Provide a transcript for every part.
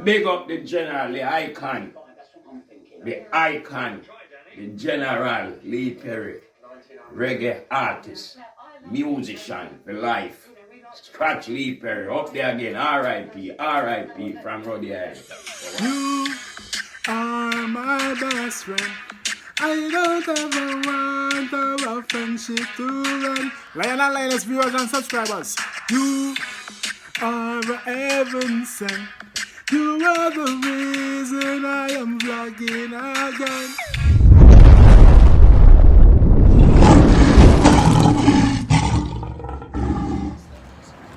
big up the general, the icon, the general Lee Perry, reggae artist, musician for life. Scratch Lee Perry, up there again, R.I.P. from Rhode Island. You are my best friend. I don't ever want our friendship to run. Lion and Lioness viewers and subscribers, you are a heaven sent. You are the reason I am vlogging again.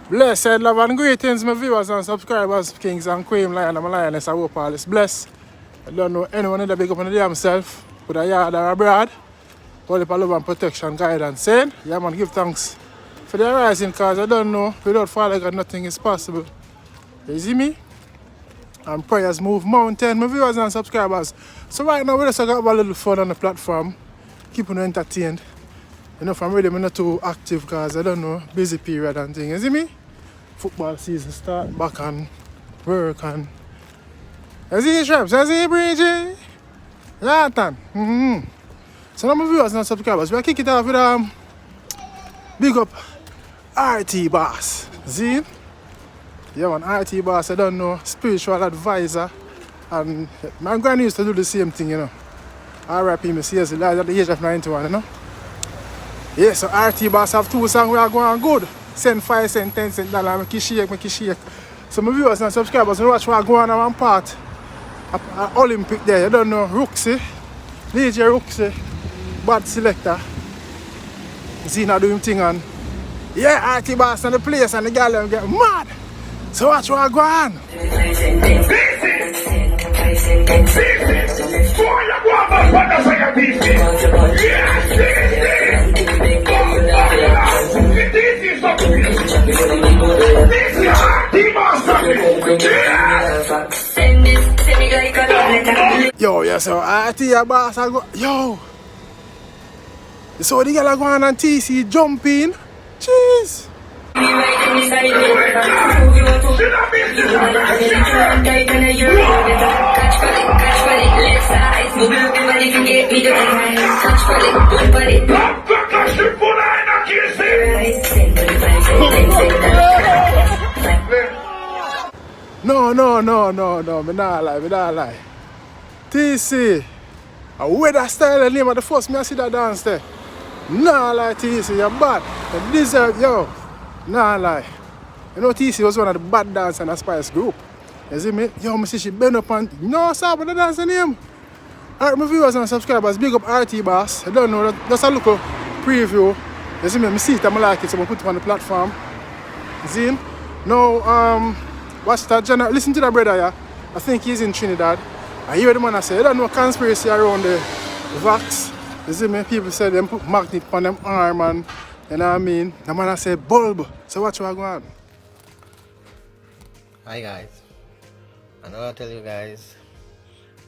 Blessed love and greetings, my viewers and subscribers, kings and queens, lion and lioness. I hope all is blessed. I don't know anyone in the big up on the damn self, with a yard or abroad. All the love and protection, guidance, saying, yeah man, give thanks for the rising, cause I don't know, without Father God nothing is possible. You see me? And prayers move mountain, my viewers and subscribers. So right now we just got a little fun on the platform, keeping you entertained. You know, from really I'm not too active because I don't know, busy period and things. You see me? Football season start back and work and you see Shreps, you see Bridgie? Jonathan. So now my viewers and subscribers, we'll kick it off with big up RT Boss. See? Yeah man, RT Boss, I don't know, spiritual advisor. And my granny used to do the same thing, you know. RIP me seriously, at the age of 91, you know. Yeah, so RT Boss have 2 songs we are going good. Send 5 cents, 10 cents, dollar, make it shake. So my viewers and subscribers, watch what go on one part. Olympic there, you don't know, Rooksy, DJ Rooksy, bad selector. See now doing thing and yeah, RT Boss and the place and the girl them get mad. So watch what go on. Yo, yeah, so RT Boss I go, yo. So the girl go on and TC jumping. Jeez. No, me not lie. TC, I wear that style and name of the first me I see that dance there. Nah lie TC, you're bad. You deserve, yo. Nah lie. You know TC was one of the bad dancers in the Spice group. You see me? Yo, me see she bend up and no stop with the dancing name. Alright, my viewers and subscribers, big up RT Boss. I don't know, just a look at preview. You see me? I see it and I like it, so I put it on the platform. You see? Now, watch that general. Listen to that brother, yeah. I think he's in Trinidad. I hear the man I say, I don't know conspiracy around the vax. You see me? People say them put magnet on them arm and you know what I mean? The man I say bulb. So watch what go on. Hi guys. I know I tell you guys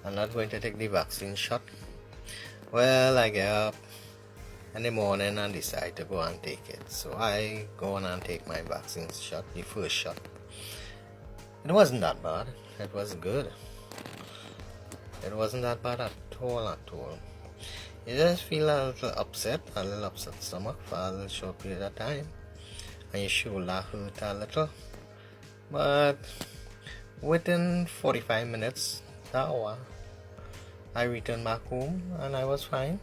I'm not going to take the vaccine shot. Well, I get up in the morning and decide to go and take it. So I go on and take my vaccine shot, the first shot. It wasn't that bad. It was good. It wasn't that bad at all. You just feel a little upset stomach for a little short period of time. And your shoulder hurt a little. But within 45 minutes, that hour, I returned back home and I was fine.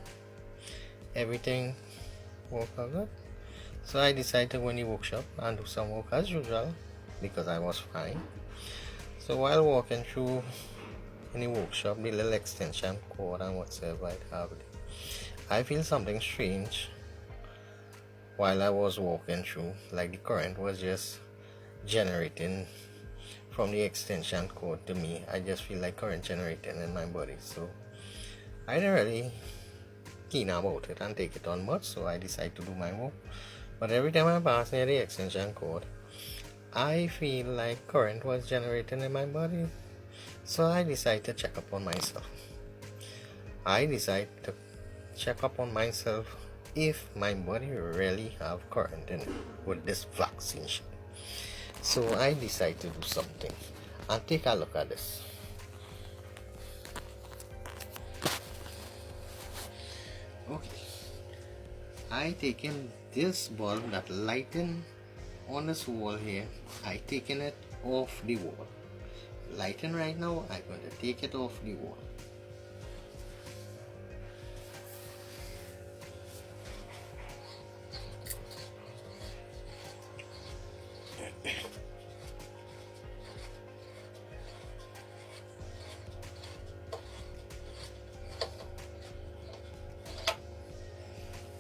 Everything worked out good. So I decided to go in the workshop and do some work as usual because I was fine. So while walking through in the workshop, the little extension cord and whatsoever I have, I feel something strange while I was walking through, like the current was just generating from the extension cord to me. I just feel like current generating in my body, so I didn't really keen about it and take it on much, so I decided to do my work. But every time I pass near the extension cord, I feel like current was generating in my body, so I decided to check up on myself. If my body really have current in it with this vaccine shot. So I decided to do something. and take a look at this. Okay, I taken this bulb that lighting on this wall here, I taken it off the wall. Lighting right now, I'm going to take it off the wall.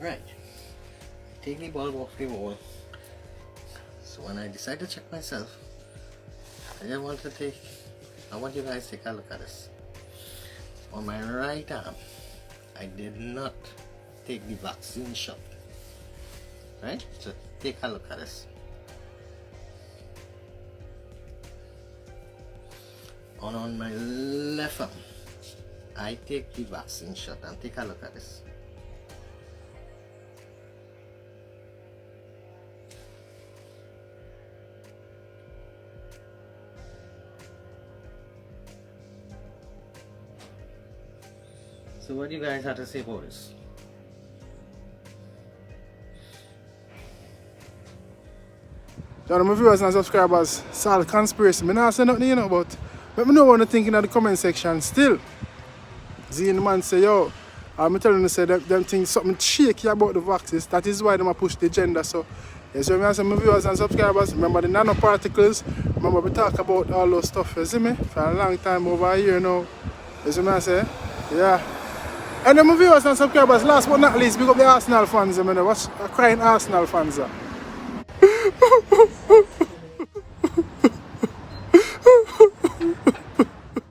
Right, take the bulb off the wall. So when I decide to check myself, I want you guys to take a look at this. On my right arm, I did not take the vaccine shot. Right, so take a look at this. On my left arm, I take the vaccine shot, and take a look at this. So what do you guys have to say about this? John, my viewers and subscribers, Sal conspiracy. I not say nothing, you know, but let me know what you think in the comment section still. The man say, yo, I'm telling you, say them things something shaky about the vaccines. That is why they push the agenda. So, yes, you say my viewers and subscribers, remember the nanoparticles. Remember we talk about all those stuff, you see me? For a long time over here now. You see me I say? Yeah. And then my viewers and subscribers, last but not least, big up the Arsenal fans. I mean, what's crying Arsenal fans?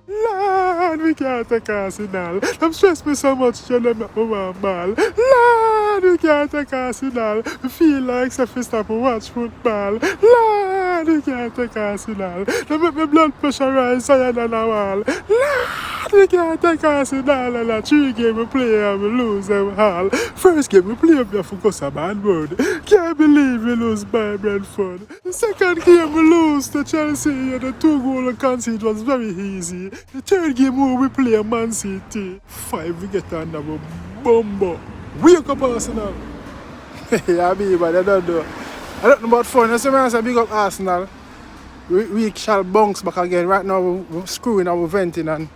Lord, we can't take Arsenal. Them stress me so much, you them make me want ball. Lord, we can't take Arsenal. I feel like if we stop and watch football. Lord, we can't take Arsenal. They make my blood pressure rise higher than a wall. Lord, we can't take Arsenal. And a 3 game we play and we lose them all. First game we play up there for cause a bad word. Can't believe we lose by Brentford. The second game we lose to Chelsea and the 2 goal concede was very easy. The third game we play Man City. 5 we get under a bumbo. Wake up Arsenal. Yeah, but I don't know. I don't know about fun. That's why I say big up Arsenal. We shall bounce back again. Right now we're screwing and we're venting and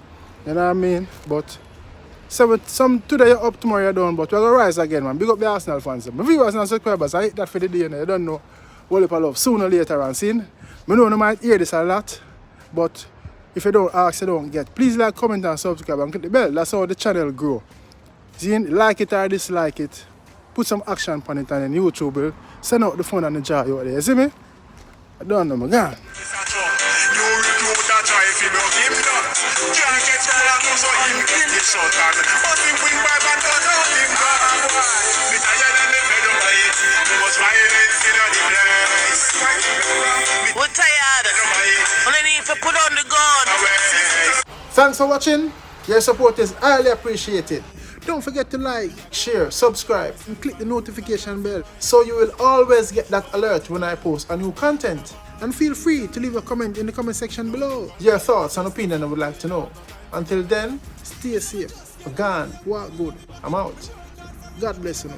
you know what I mean? But some today you're up, tomorrow you're down, but we're gonna rise again, man. Big up the Arsenal fans. My viewers and subscribers, I hate that for the day, you know. You don't know what if I love sooner or later on scene. I know you might hear this a lot, but if you don't ask, you don't get. Please like, comment and subscribe and click the bell. That's how the channel grow. See, like it or dislike it. Put some action on it and then YouTube will send out the fun and the joy out there. You see me? I don't know, my God. We're tired. Only need to put on the gun. Thanks for watching. Your support is highly appreciated. Don't forget to like, share, subscribe, and click the notification bell so you will always get that alert when I post a new content. And feel free to leave a comment in the comment section below. Your thoughts and opinion I would like to know. Until then, stay safe. Gwaan, walk good. I'm out. God bless you.